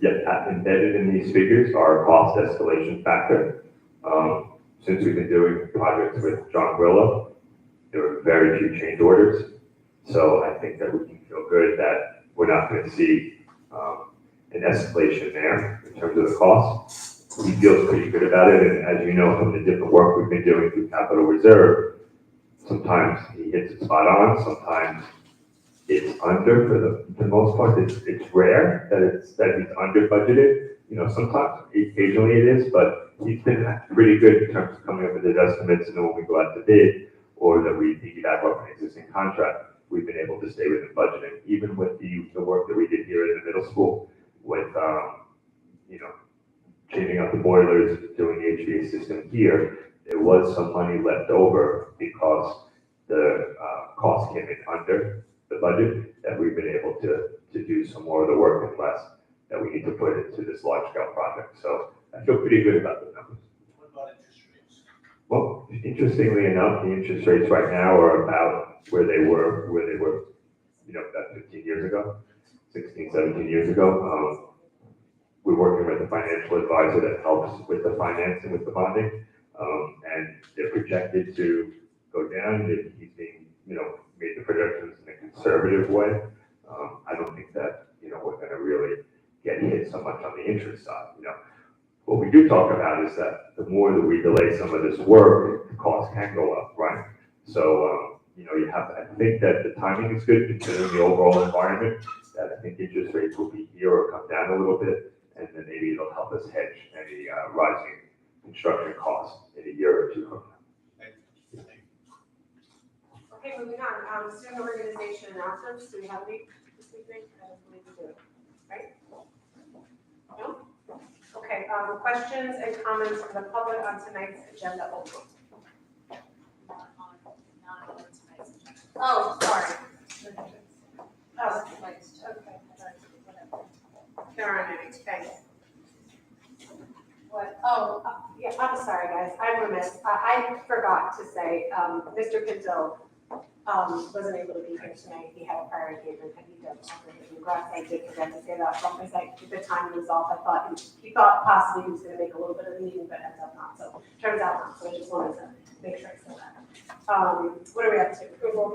yeah, embedded in these figures are a cost escalation factor. Since we've been doing projects with John Grillo, there were very few change orders. So I think that we can feel good that we're not going to see an escalation there in terms of the cost. He feels pretty good about it, and as you know from the different work we've been doing through capital reserve, sometimes he hits it spot on, sometimes it's under for the most part. It's rare that he's under budgeted. Sometimes, occasionally it is, but he's been pretty good in terms of coming up with his estimates, and when we go out to bid, or that we piggyback off an existing contract, we've been able to stay within budgeting, even with the work that we did here in the middle school with, changing out the boilers, doing the HVAC system here. There was some money left over because the cost came in under the budget, that we've been able to do some more of the work and less that we need to put into this large scale project. So I feel pretty good about the numbers. What about interest rates? Well, interestingly enough, the interest rates right now are about where they were, about 15 years ago, 16, 17 years ago. We're working with a financial advisor that helps with the financing, with the bonding, and they're projected to go down. He's being, made the projections in a conservative way. I don't think that, we're going to really get hit so much on the interest side. What we do talk about is that the more that we delay some of this work, the cost can go up, right? So, I think that the timing is good considering the overall environment, that I think interest rates will be here or come down a little bit, and then maybe it'll help us hedge any rising construction costs in a year or two from now. Okay, moving on, student organization announcements, do we have any this evening? I don't believe we do, right? No? Okay, questions and comments from the public on tonight's agenda only? Oh, sorry. Oh, okay. There aren't any, thanks. What, yeah, I'm sorry, guys, I'm remiss. I forgot to say, Mr. Pinto, wasn't able to be here tonight. He had a prior engagement and he did something with regrets. I did forget to say that, because the time was off. I thought he thought possibly he was gonna make a little bit of the meeting, but ends up not, so turns out not, so I just wanted to make sure I said that. What are we up to? Approval of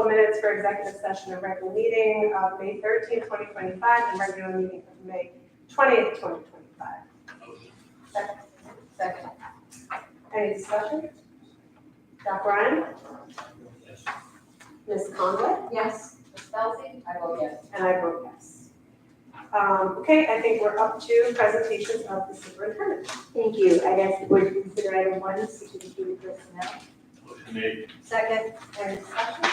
minutes for executive session and regular meeting of May 13th, 2025, and regular meeting of May 20th, 2025. Second. Any discussion? Dr. Ryan? Yes. Ms. Conway? Yes. Ms. Belsey? I vote yes. And I vote yes. Okay, I think we're up to presentations of the superintendent. Thank you. I guess would you consider item 1, student personnel? Motion made. Second. Any discussion?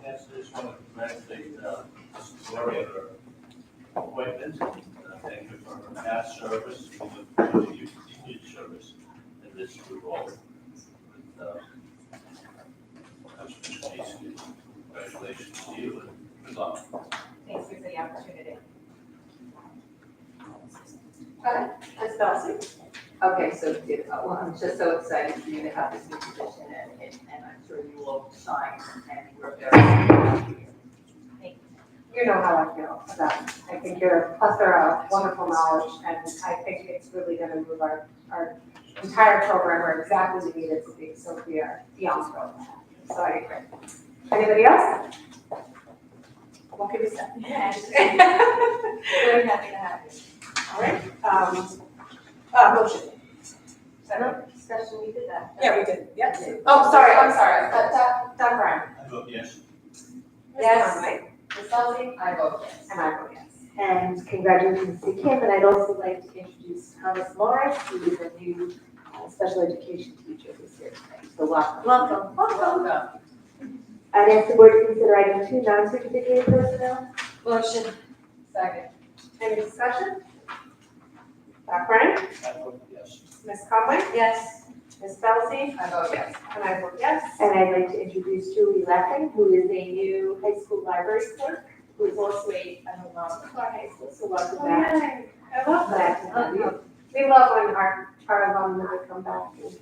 Yes, I just want to congratulate Ms. Gloria on her appointment. Thank you for her past service. We look forward to your continued service in this new role. Congratulations to you and good luck. Thanks for the opportunity. Go ahead. Ms. Belsey? Okay, so, well, I'm just so excited for you to have this new position, and I'm sure you will shine, and we're very happy. You know how I feel about it. I think you're a plethora of wonderful knowledge, and I think it's really going to move our entire program where exactly we need it to be, so we are beyond thrilled. So I agree. Anybody else? What can you say? Very happy to have you. All right. Motion. Discussion, we did that. Yeah, we did. Yes. Oh, sorry. I'm sorry. Dr. Ryan. I vote yes. Yes. Ms. Belsey? I vote yes. And I vote yes. And congratulations to Kim, and I'd also like to introduce Thomas Morris, who is a new special education teacher this year. So welcome. Welcome. Welcome. I'd ask the board to consider item 2, non-certificated personnel. Motion. Second. Any discussion? Dr. Brennan? I vote yes. Ms. Conway? Yes. Ms. Belsey? I vote yes. And I vote yes. And I'd like to introduce Julie Lappin, who is a new high school library clerk, who is also an alum of our high school, so welcome back. Yay. I love Glad that. to have you. We love when our alumni come back into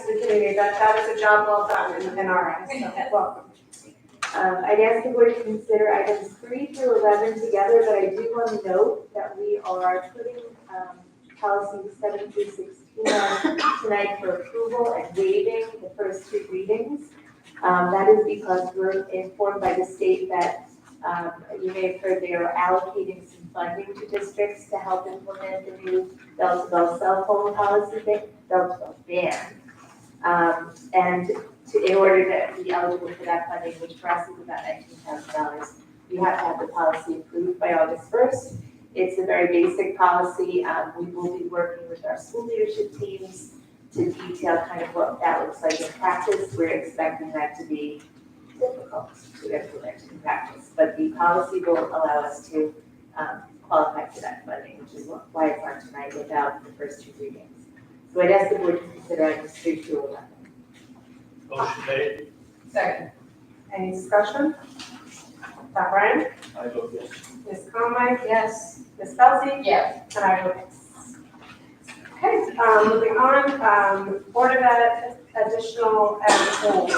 the community. That is a job well done in our eyes. So welcome. I'd ask the board to consider items 3 through 11 together, but I do want to note that we are putting policies 7 through 16 on tonight for approval and waiving the first 2 readings. That is because we're informed by the state that you may have heard they are allocating some funding to districts to help implement the new bell-to-bell cell phone policy, bell-to-bell ban. And in order to be eligible for that funding, which for us is about $19,000, we have to have the policy approved by August 1st. It's a very basic policy. We will be working with our school leadership teams to detail kind of what that looks like in practice. We're expecting that to be difficult to implement in practice, but the policy will allow us to qualify for that funding, which is why it's on tonight without the first 2 readings. So I'd ask the board to consider items 3 through 11. Motion made. Second. Any discussion? Dr. Brennan? I vote yes. Ms. Conway? Yes. Ms. Belsey? Yes. And I vote yes. Okay, moving on, Board of Ed additional ed goals.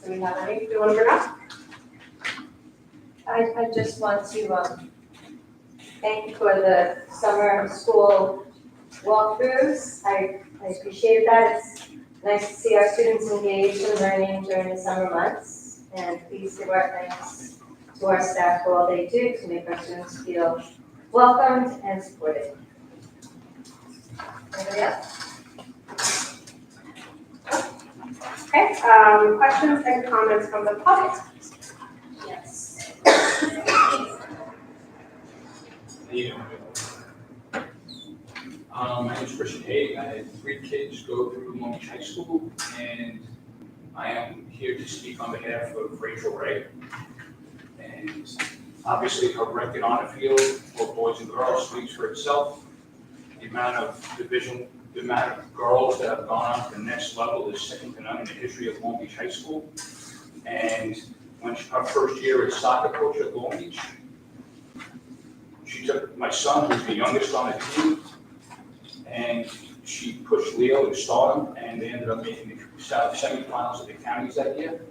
Do we have any? Do you want to bring up? I just want to thank you for the summer school walkthroughs. I appreciate that. It's nice to see our students engaged in learning during the summer months. And please give our thanks to our staff for all they do to make our students feel welcomed and supported. Anybody else? Okay, questions and comments from the public? Yes. My name is Christian Haig. I had 3 kids go through Long Beach High School, and I am here to speak on behalf of Rachel Ray. And obviously, her record on the field, both boys and girls, speaks for itself. The amount of girls that have gone on to the next level is second to none in the history of Long Beach High School. And when her first year as soccer coach at Long Beach, she took my son, who's the youngest on the team, and she pushed Leo to stardom, and they ended up making the semifinals of the counties that year.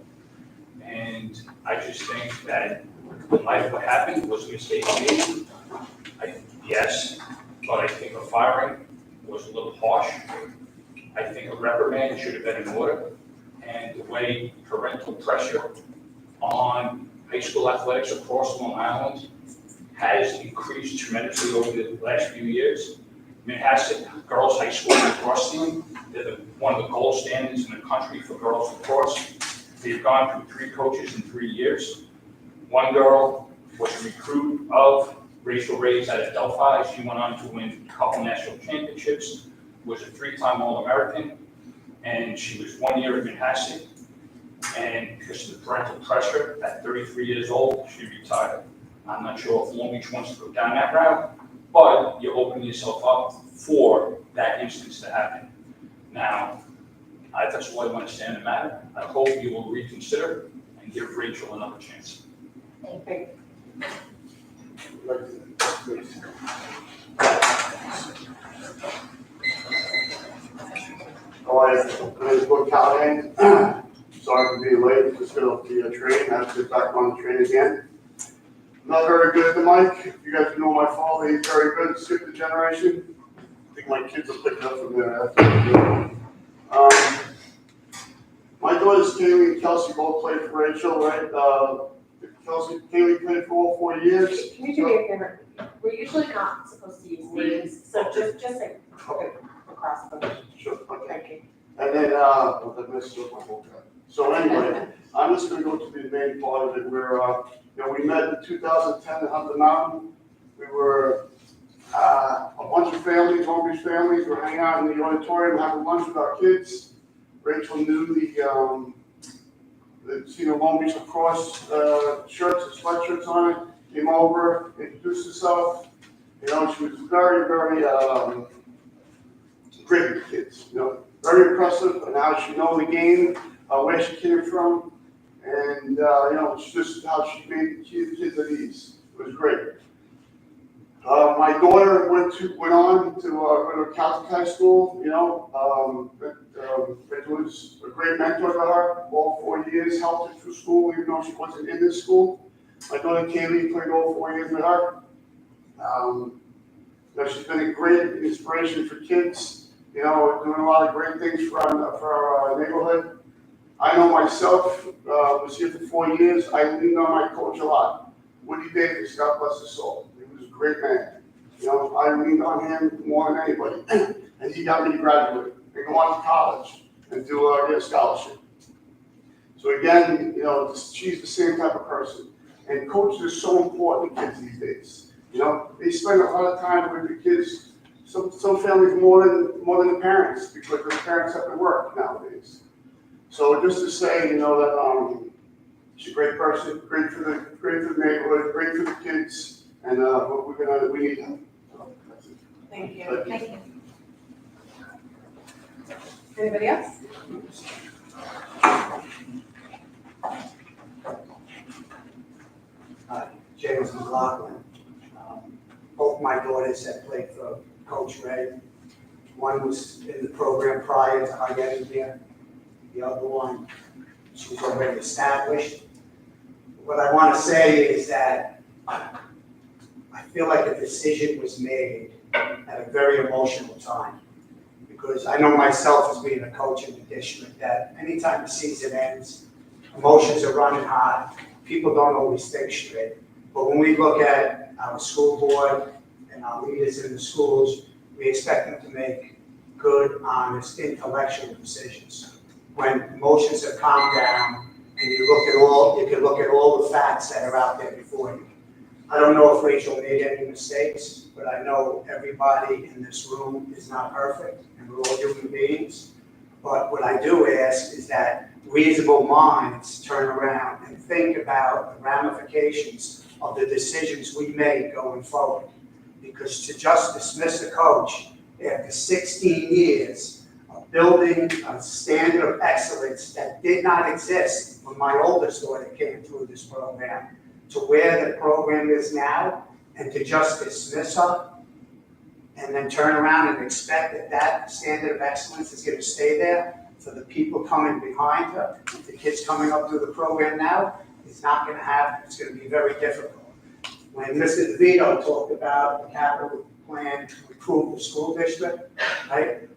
And I just think that in light of what happened was a mistake made. Yes, but I think a firing was a little harsh. I think a reprimand should have been in order, and the way parental pressure on high school athletics across Long Island has increased tremendously over the last few years. Manhasset Girls High School lacrosse team, they're one of the gold standards in the country for girls lacrosse. They've gone through 3 coaches in 3 years. One girl was a recruit of Rachel Ray's at Delphi. She went on to win a couple national championships, was a 3-time All-American, and she was 1 year at Manhasset. And because of the parental pressure, at 33 years old, she retired. I'm not sure if Long Beach wants to go down that route, but you're opening yourself up for that instance to happen. Now, that's all I want to say on the matter. I hope you will reconsider and give Rachel another chance. Thank you. My name is Will Callahan. Sorry to be late, just got off the train, I have to get back on the train again. Not very good at the mic. You guys know my father, he's very good, skip the generation. I think my kids will pick it up from there. My daughters Kaylee and Kelsey both played for Rachel, right? Kaylee played for all 4 years. Can you do me a favor? We're usually not supposed to use names, so just like across the. Sure, okay. Thank you. And then, I missed my whole time. So anyway, I'm just gonna go to the main part of it where, we met in 2010 at Hunter Mountain. We were, a bunch of families, Long Beach families, were hanging out in the auditorium, having lunch with our kids. Rachel knew the Long Beach lacrosse, shirts and sweatshirts on it, came over, introduced herself. You know, she was very, very, great with kids, you know, very impressive, and how she knows the game, where she came from, and, you know, it's just how she made the kids at ease. It was great. My daughter went on to go to Catholic high school, you know, it was a great mentor to her, all 4 years, helped her through school, even though she wasn't in this school. My daughter Kaylee played all 4 years with her. You know, she's been a great inspiration for kids, you know, doing a lot of great things for our neighborhood. I know myself, was here for 4 years, I leaned on my coach a lot. Woody Davis, God bless his soul, he was a great man. You know, I leaned on him more than anybody, and he got me to graduate and go on to college and get a scholarship. So again, you know, she's the same type of person. And coaches are so important to kids these days. You know, they spend a lot of time with the kids. Some families more than the parents, because the parents have to work nowadays. So just to say, you know, that she's a great person, great for the neighborhood, great for the kids, and we need them. So that's it. Thank you. Thank you. Anybody else? James McLaughlin. Both my daughters have played for Coach Ray. One was in the program prior to her getting here. The other one, she was already established. What I want to say is that I feel like a decision was made at a very emotional time. Because I know myself as being a coach in the district that anytime the season ends, emotions are running hot, people don't always think straight. But when we look at our school board and our leaders in the schools, we expect them to make good, honest, intellectual decisions. When emotions have calmed down and you can look at all the facts that are out there before you. I don't know if Rachel made any mistakes, but I know everybody in this room is not perfect, and we're all human beings. But what I do ask is that reasonable minds turn around and think about the ramifications of the decisions we make going forward. Because to just dismiss a coach after 16 years of building a standard of excellence that did not exist when my oldest daughter came through this program, to where the program is now, and to just dismiss her, and then turn around and expect that that standard of excellence is going to stay there for the people coming behind her, the kids coming up through the program now, it's not going to happen. It's going to be very difficult. When Mr. DeVito talked about the capital plan to improve the school district, right?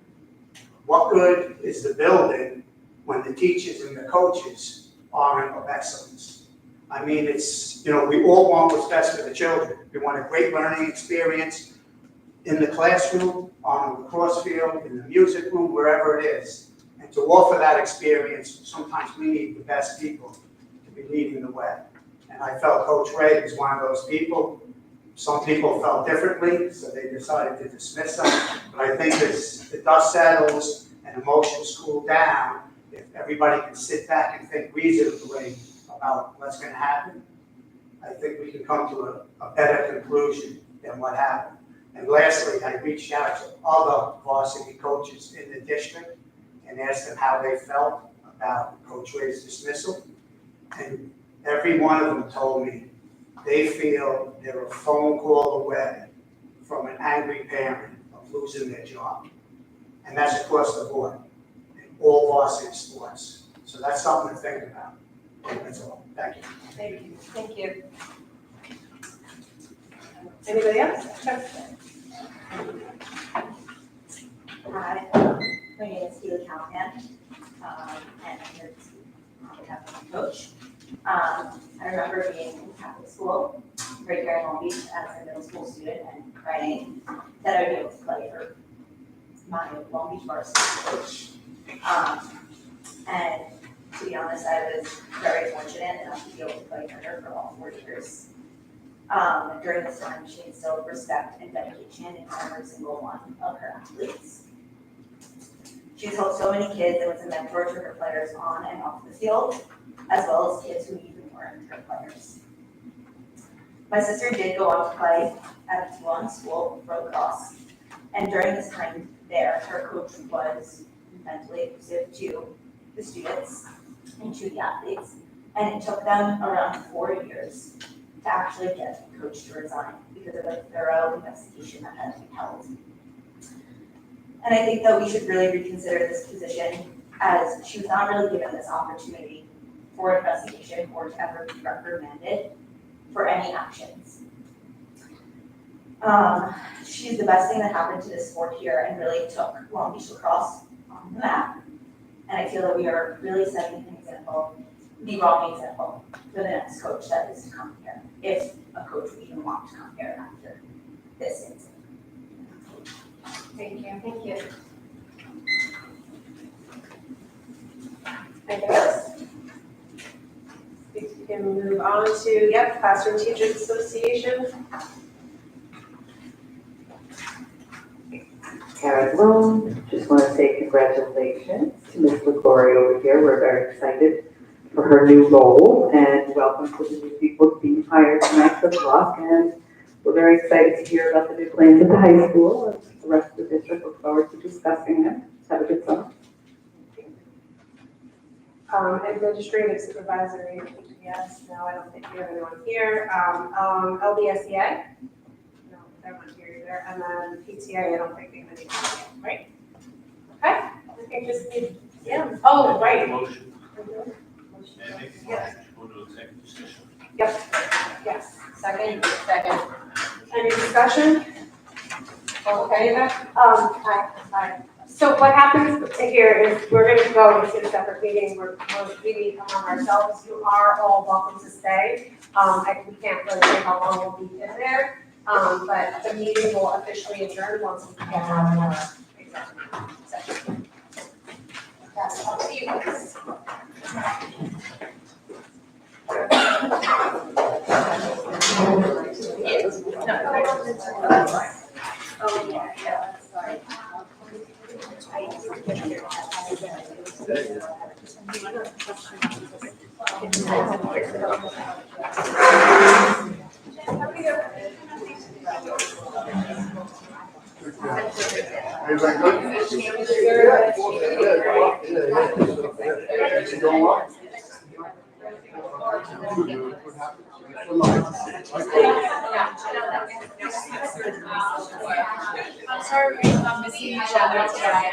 What good is the building when the teachers and the coaches aren't of excellence? I mean, it's, you know, we all want what's best for the children. We want a great learning experience in the classroom, on the lacrosse field, in the music room, wherever it is. And to offer that experience, sometimes we need the best people to be leading the way. And I felt Coach Ray was one of those people. Some people felt differently, so they decided to dismiss him. But I think as the dust settles and emotions cool down, if everybody can sit back and think reasonably about what's going to happen, I think we can come to a better conclusion than what happened. And lastly, I reached out to other varsity coaches in the district and asked them how they felt about Coach Ray's dismissal. And every one of them told me they feel they're a phone call away from an angry parent of losing their job. And that's across the board in all varsity sports. So that's something to think about. That's all. Thank you. Thank you. Thank you. Anybody else? Hi, my name is Keely Callahan, and I'm here to have a coach. I remember being in Catholic school right here in Long Beach as a middle school student and praying that I would be able to play for my Long Beach varsity coach. And to be honest, I was very fortunate enough to be able to play for her for all 4 years. During this time, she instilled respect and dedication in every single one of her athletes. She's helped so many kids and was a mentor to her players on and off the field, as well as kids who even weren't her players. My sister did go on to play at a T1 school for lacrosse, and during this time there, her coach was mentally abusive to the students and to the athletes, and it took them around 4 years to actually get the coach to resign because of a thorough investigation that had been held. And I think that we should really reconsider this position, as she was not really given this opportunity for investigation or to ever be reprimanded for any actions. She's the best thing that happened to this sport here and really took Long Beach lacrosse on the map. And I feel that we are really setting an example, the wrong example, for the next coach that is to come here, if a coach would even want to come here after this incident. Thank you. Thank you. Anything else? We can move on to, Classroom Teachers Association. Karen Bloom, just want to say congratulations to Ms. LaGloria over here. We're very excited for her new role, and welcome to the new people being hired tonight for Block. And we're very excited to hear about the new plans at the high school, and the rest of the district look forward to discussing them. Have a good summer. Administrative Supervisory, yes, no, I don't think we have anyone here. LBSEA? No, they're not here either. And then PTA, I don't think we have anyone here, right? Okay, I think just need, oh, right. Motion. And make the motion to go to executive session. Yes, second. Any discussion? Okay, Aye. So what happens here is we're gonna go into a separate meeting, we're meeting among ourselves. You are all welcome to stay. We can't really say how long we'll be in there, but the meeting will officially adjourn once we get out of our executive session. That's up to you guys. Oh, yeah, sorry. Everybody I'm sorry we're missing each other today.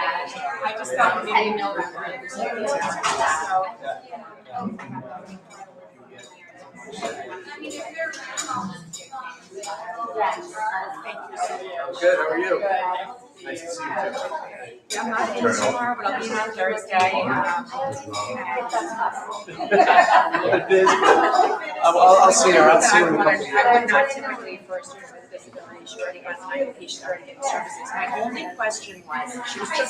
I just thought we didn't know that we're Good, how are you? Nice to see you too. I'm not in tomorrow, but I'll be on Thursday. I'll see her, I'll see her in a couple of years. I'm not typically first years with disability, she already got my patient, already getting services. My only question was, she was just